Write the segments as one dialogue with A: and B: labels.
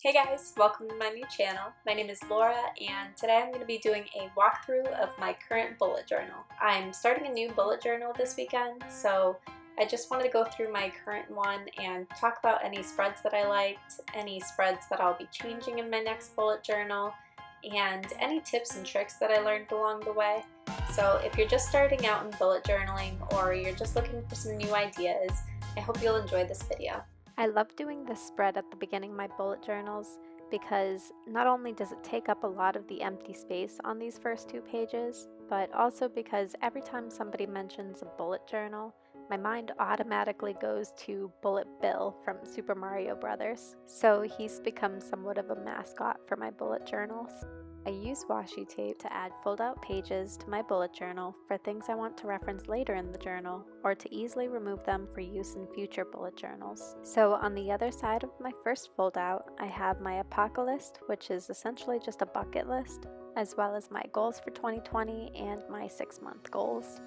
A: Hey guys, welcome to my new channel. My name is Laura and today I'm going to be doing a walkthrough of my current bullet journal. I'm starting a new bullet journal this weekend, so I just wanted to go through my current one and talk about any spreads that I liked, any spreads that I'll be changing in my next bullet journal, and any tips and tricks that I learned along the way. So if you're just starting out in bullet journaling or you're just looking for some new ideas, I hope you'll enjoy this video. I love doing this spread at the beginning of my bullet journals because not only does it take up a lot of the empty space on these first two pages, but also because every time somebody mentions a bullet journal, my mind automatically goes to Bullet Bill from Super Mario Brothers. So he's become somewhat of a mascot for my bullet journals. I use washi tape to add fold-out pages to my bullet journal for things I want to reference later in the journal, or to easily remove them for use in future bullet journals. So on the other side of my first fold-out, I have my apocalypse, which is essentially just a bucket list, as well as my goals for 2020 and my 6-month goals.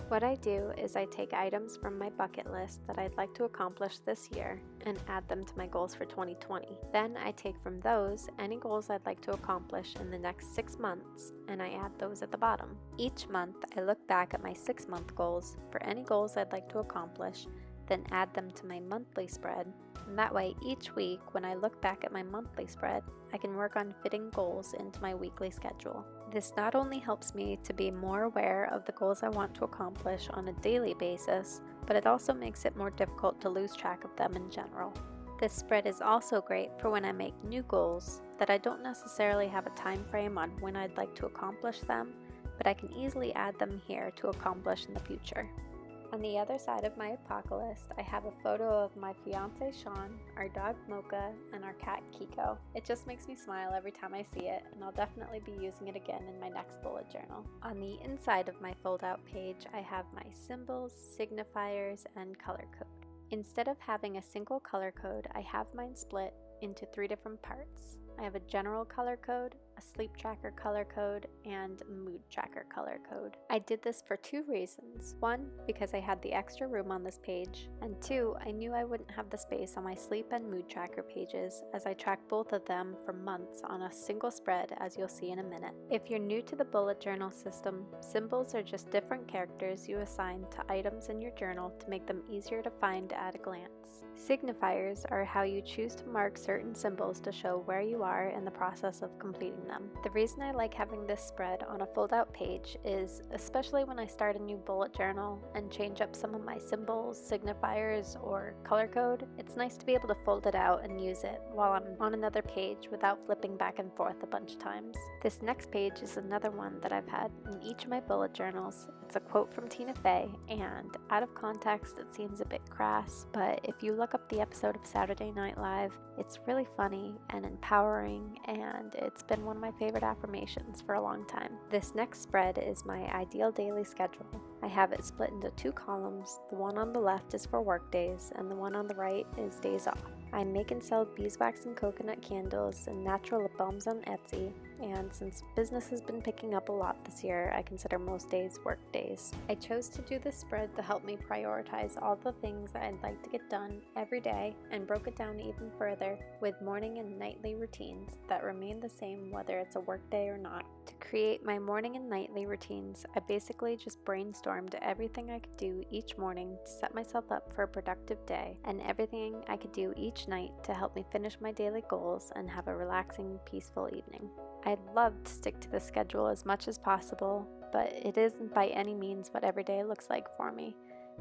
A: What I do is I take items from my bucket list that I'd like to accomplish this year and add them to my goals for 2020. Then I take from those any goals I'd like to accomplish in the next 6 months and I add those at the bottom. Each month I look back at my 6-month goals for any goals I'd like to accomplish, then add them to my monthly spread, and that way each week when I look back at my monthly spread, I can work on fitting goals into my weekly schedule. This not only helps me to be more aware of the goals I want to accomplish on a daily basis, but it also makes it more difficult to lose track of them in general. This spread is also great for when I make new goals that I don't necessarily have a time frame on when I'd like to accomplish them, but I can easily add them here to accomplish in the future. On the other side of my apocalypse, I have a photo of my fiance Sean, our dog Mocha, and our cat Kiko. It just makes me smile every time I see it, and I'll definitely be using it again in my next bullet journal. On the inside of my fold-out page, I have my symbols, signifiers, and color code. Instead of having a single color code, I have mine split into 3 different parts. I have a general color code, a sleep tracker color code, and a mood tracker color code. I did this for 2 reasons. 1, because I had the extra room on this page, and 2, I knew I wouldn't have the space on my sleep and mood tracker pages as I tracked both of them for months on a single spread, as you'll see in a minute. If you're new to the bullet journal system, symbols are just different characters you assign to items in your journal to make them easier to find at a glance. Signifiers are how you choose to mark certain symbols to show where you are in the process of completing them. The reason I like having this spread on a fold-out page is, especially when I start a new bullet journal and change up some of my symbols, signifiers, or color code, it's nice to be able to fold it out and use it while I'm on another page without flipping back and forth a bunch of times. This next page is another one that I've had in each of my bullet journals. It's a quote from Tina Fey, and out of context it seems a bit crass, but if you look up the episode of Saturday Night Live, it's really funny and empowering, and it's been one of my favorite affirmations for a long time. This next spread is my ideal daily schedule. I have it split into 2 columns. The one on the left is for work days, and the one on the right is days off. I make and sell beeswax and coconut candles and natural lip balms on Etsy, and since business has been picking up a lot this year, I consider most days work days. I chose to do this spread to help me prioritize all the things that I'd like to get done every day, and broke it down even further with morning and nightly routines that remain the same whether it's a work day or not. To create my morning and nightly routines, I basically just brainstormed everything I could do each morning to set myself up for a productive day, and everything I could do each night to help me finish my daily goals and have a relaxing, peaceful evening. I'd love to stick to the schedule as much as possible, but it isn't by any means what every day looks like for me.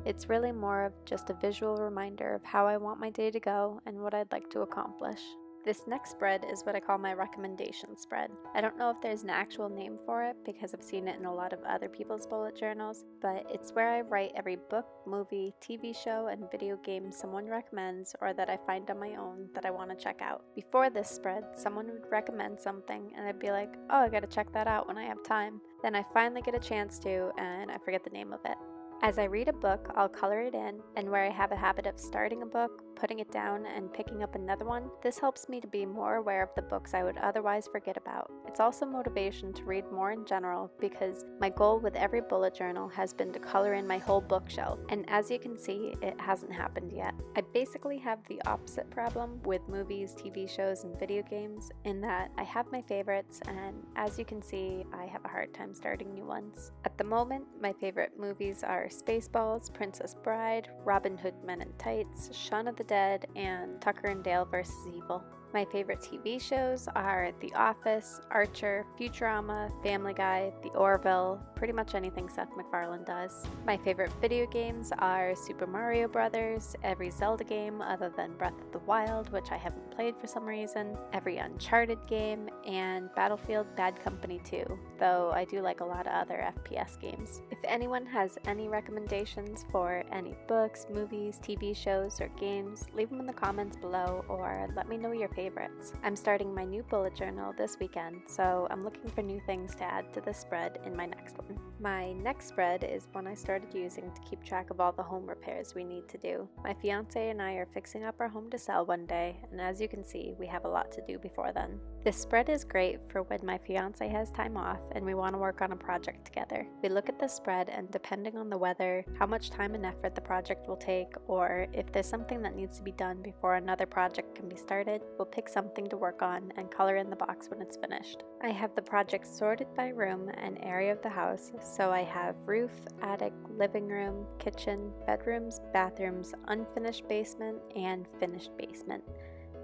A: It's really more of just a visual reminder of how I want my day to go and what I'd like to accomplish. This next spread is what I call my recommendation spread. I don't know if there's an actual name for it because I've seen it in a lot of other people's bullet journals, but it's where I write every book, movie, TV show, and video game someone recommends or that I find on my own that I want to check out. Before this spread, someone would recommend something and I'd be like, oh, I gotta check that out when I have time. Then I finally get a chance to, and I forget the name of it. As I read a book, I'll color it in, and where I have a habit of starting a book, putting it down and picking up another one, this helps me to be more aware of the books I would otherwise forget about. It's also motivation to read more in general because my goal with every bullet journal has been to color in my whole bookshelf, and as you can see, it hasn't happened yet. I basically have the opposite problem with movies, TV shows, and video games in that I have my favorites, and as you can see, I have a hard time starting new ones. At the moment, my favorite movies are Spaceballs, Princess Bride, Robin Hood Men in Tights, Shaun of the Dead, and Tucker and Dale vs. Evil. My favorite TV shows are The Office, Archer, Futurama, Family Guy, The Orville, pretty much anything Seth MacFarlane does. My favorite video games are Super Mario Bros., every Zelda game other than Breath of the Wild, which I haven't played for some reason, every Uncharted game, and Battlefield Bad Company 2, though I do like a lot of other FPS games. If anyone has any recommendations for any books, movies, TV shows, or games, leave them in the comments below or let me know your favorites. I'm starting my new bullet journal this weekend, so I'm looking for new things to add to the spread in my next one. My next spread is one I started using to keep track of all the home repairs we need to do. My fiance and I are fixing up our home to sell one day, and as you can see, we have a lot to do before then. This spread is great for when my fiance has time off and we want to work on a project together. We look at the spread, and depending on the weather, how much time and effort the project will take, or if there's something that needs to be done before another project can be started, we'll pick something to work on and color in the box when it's finished. I have the project sorted by room and area of the house, so I have roof, attic, living room, kitchen, bedrooms, bathrooms, unfinished basement, and finished basement.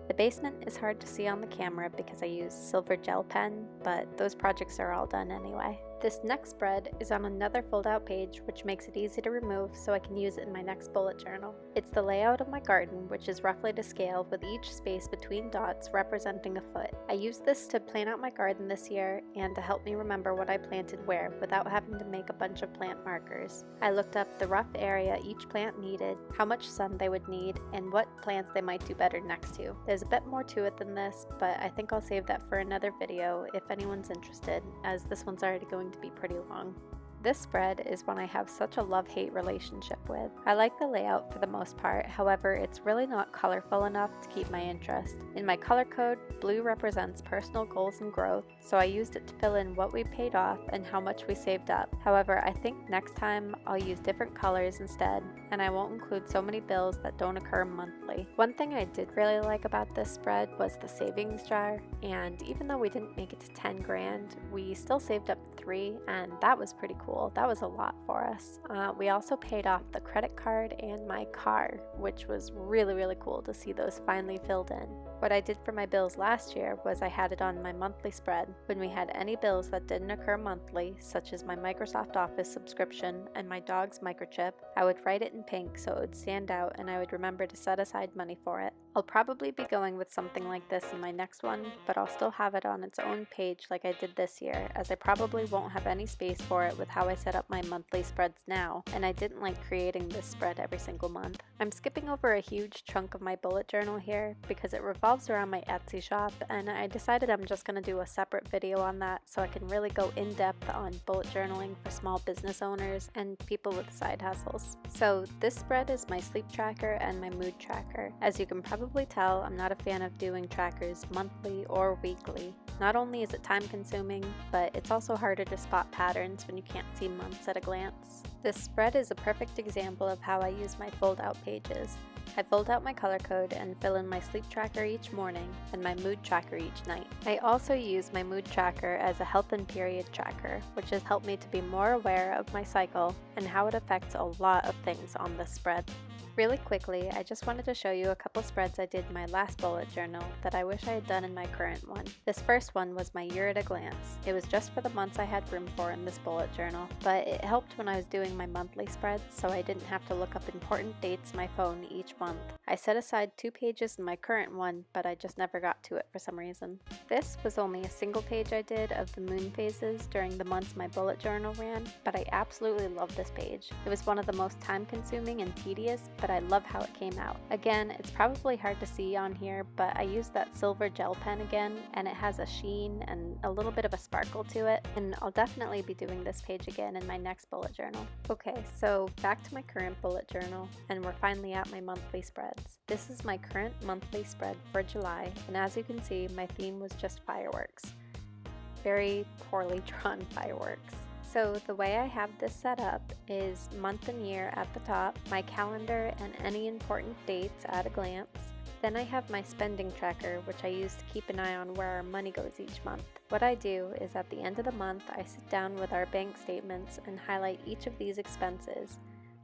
A: The basement is hard to see on the camera because I use silver gel pen, but those projects are all done anyway. This next spread is on another fold-out page, which makes it easy to remove so I can use it in my next bullet journal. It's the layout of my garden, which is roughly to scale, with each space between dots representing a foot. I used this to plan out my garden this year and to help me remember what I planted where without having to make a bunch of plant markers. I looked up the rough area each plant needed, how much sun they would need, and what plants they might do better next to. There's a bit more to it than this, but I think I'll save that for another video if anyone's interested, as this one's already going to be pretty long. This spread is one I have such a love-hate relationship with. I like the layout for the most part, however, it's really not colorful enough to keep my interest. In my color code, blue represents personal goals and growth, so I used it to fill in what we paid off and how much we saved up. However, I think next time I'll use different colors instead, and I won't include so many bills that don't occur monthly. One thing I did really like about this spread was the savings jar, and even though we didn't make it to 10 grand, we still saved up 3, and that was pretty cool. That was a lot for us. We also paid off the credit card and my car, which was really cool to see those finally filled in. What I did for my bills last year was I had it on my monthly spread. When we had any bills that didn't occur monthly, such as my Microsoft Office subscription and my dog's microchip, I would write it in pink so it would stand out and I would remember to set aside money for it. I'll probably be going with something like this in my next one, but I'll still have it on its own page like I did this year, as I probably won't have any space for it with how I set up my monthly spreads now, and I didn't like creating this spread every single month. I'm skipping over a huge chunk of my bullet journal here because it revolves around my Etsy shop, and I decided I'm just going to do a separate video on that so I can really go in depth on bullet journaling for small business owners and people with side hustles. So this spread is my sleep tracker and my mood tracker. As you can probably tell, I'm not a fan of doing trackers monthly or weekly. Not only is it time consuming, but it's also harder to spot patterns when you can't see months at a glance. This spread is a perfect example of how I use my fold-out pages. I fold out my color code and fill in my sleep tracker each morning and my mood tracker each night. I also use my mood tracker as a health and period tracker, which has helped me to be more aware of my cycle and how it affects a lot of things on this spread. Really quickly, I just wanted to show you a couple spreads I did in my last bullet journal that I wish I had done in my current one. This first one was my year at a glance. It was just for the months I had room for in this bullet journal, but it helped when I was doing my monthly spreads so I didn't have to look up important dates on my phone each month. I set aside 2 pages in my current one, but I just never got to it for some reason. This was only a single page I did of the moon phases during the months my bullet journal ran, but I absolutely love this page. It was one of the most time consuming and tedious, but I love how it came out. Again, it's probably hard to see on here, but I used that silver gel pen again, and it has a sheen and a little bit of a sparkle to it, and I'll definitely be doing this page again in my next bullet journal. Okay, so back to my current bullet journal, and we're finally at my monthly spreads. This is my current monthly spread for July, and as you can see, my theme was just fireworks. Very poorly drawn fireworks. So the way I have this set up is month and year at the top, my calendar and any important dates at a glance. Then I have my spending tracker, which I use to keep an eye on where our money goes each month. What I do is at the end of the month, I sit down with our bank statements and highlight each of these expenses.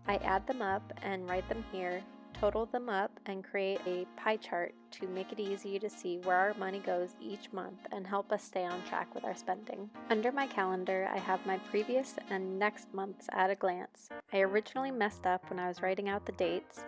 A: I add them up and write them here, total them up, and create a pie chart to make it easy to see where our money goes each month and help us stay on track with our spending. Under my calendar, I have my previous and next months at a glance. I originally messed up when I was writing out the dates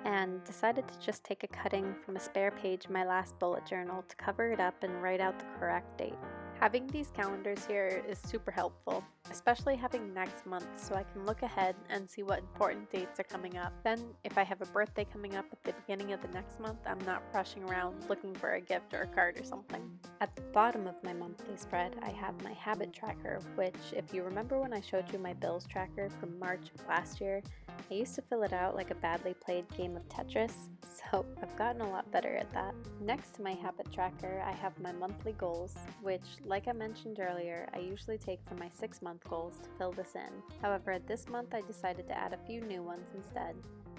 A: and decided to just take a cutting from a spare page in my last bullet journal to cover it up and write out the correct date. Having these calendars here is super helpful, especially having next month so I can look ahead and see what important dates are coming up. Then, if I have a birthday coming up at the beginning of the next month, I'm not rushing around looking for a gift or a card or something. At the bottom of my monthly spread, I have my habit tracker, which, if you remember when I showed you my bills tracker from March of last year, I used to fill it out like a badly played game of Tetris, so I've gotten a lot better at that. Next to my habit tracker, I have my monthly goals, which, like I mentioned earlier, I usually take from my 6-month goals to fill this in. However, this month I decided to add a few new ones instead.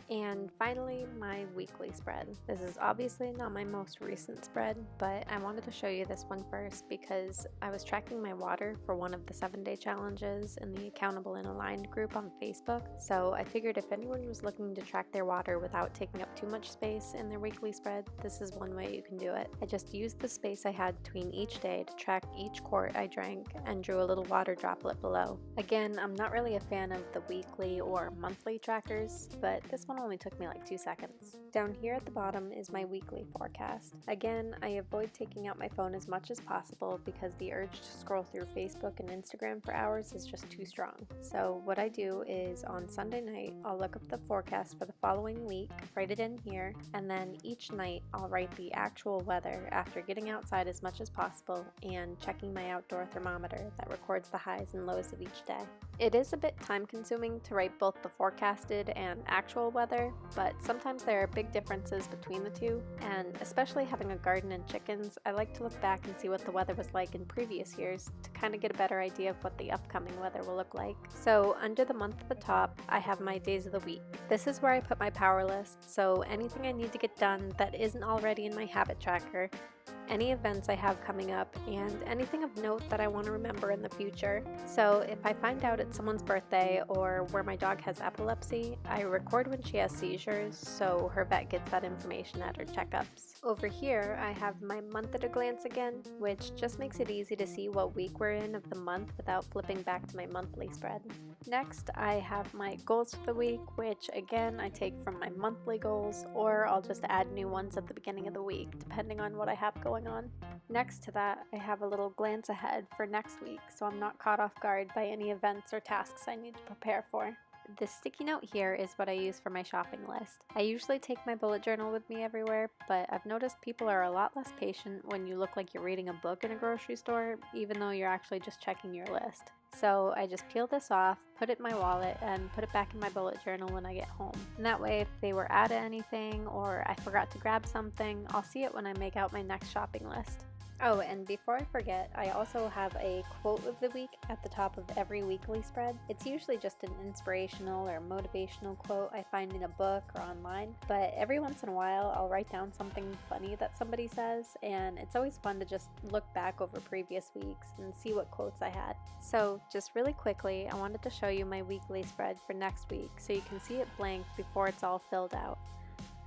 A: And finally, my weekly spread. This is obviously not my most recent spread, but I wanted to show you this one first because I was tracking my water for one of the 7-day challenges in the Accountable and Aligned group on Facebook, so I figured if anyone was looking to track their water without taking up too much space in their weekly spread, this is one way you can do it. I just used the space I had between each day to track each quart I drank and drew a little water droplet below. Again, I'm not really a fan of the weekly or monthly trackers, but this one only took me like 2 seconds. Down here at the bottom is my weekly forecast. Again, I avoid taking out my phone as much as possible because the urge to scroll through Facebook and Instagram for hours is just too strong. So what I do is on Sunday night, I'll look up the forecast for the following week, write it in here, and then each night I'll write the actual weather after getting outside as much as possible and checking my outdoor thermometer that records the highs and lows of each day. It is a bit time consuming to write both the forecasted and actual weather, but sometimes there are big differences between the two, and especially having a garden and chickens, I like to look back and see what the weather was like in previous years to kind of get a better idea of what the upcoming weather will look like. So under the month at the top, I have my days of the week. This is where I put my power list, so anything I need to get done that isn't already in my habit tracker, any events I have coming up, and anything of note that I want to remember in the future. So if I find out it's someone's birthday or where my dog has epilepsy, I record when she has seizures so her vet gets that information at her checkups. Over here, I have my month at a glance again, which just makes it easy to see what week we're in of the month without flipping back to my monthly spread. Next, I have my goals for the week, which again I take from my monthly goals, or I'll just add new ones at the beginning of the week, depending on what I have going on. Next to that, I have a little glance ahead for next week, so I'm not caught off guard by any events or tasks I need to prepare for. The sticky note here is what I use for my shopping list. I usually take my bullet journal with me everywhere, but I've noticed people are a lot less patient when you look like you're reading a book in a grocery store, even though you're actually just checking your list. So I just peel this off, put it in my wallet, and put it back in my bullet journal when I get home. And that way, if they were out of anything or I forgot to grab something, I'll see it when I make out my next shopping list. Oh, and before I forget, I also have a quote of the week at the top of every weekly spread. It's usually just an inspirational or motivational quote I find in a book or online, but every once in a while I'll write down something funny that somebody says, and it's always fun to just look back over previous weeks and see what quotes I had. So just really quickly, I wanted to show you my weekly spread for next week so you can see it blank before it's all filled out.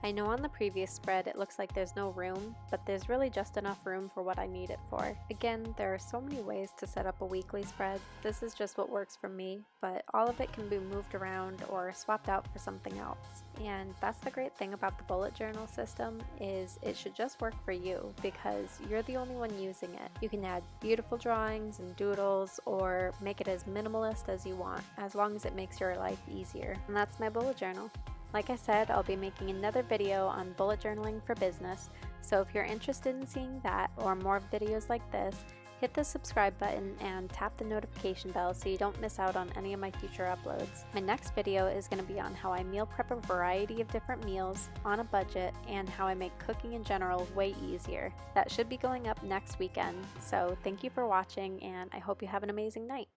A: I know on the previous spread it looks like there's no room, but there's really just enough room for what I need it for. Again, there are so many ways to set up a weekly spread. This is just what works for me, but all of it can be moved around or swapped out for something else. And that's the great thing about the bullet journal system, is it should just work for you because you're the only one using it. You can add beautiful drawings and doodles or make it as minimalist as you want, as long as it makes your life easier. And that's my bullet journal. Like I said, I'll be making another video on bullet journaling for business, so if you're interested in seeing that or more videos like this, hit the subscribe button and tap the notification bell so you don't miss out on any of my future uploads. My next video is going to be on how I meal prep a variety of different meals on a budget and how I make cooking in general way easier. That should be going up next weekend, so thank you for watching and I hope you have an amazing night.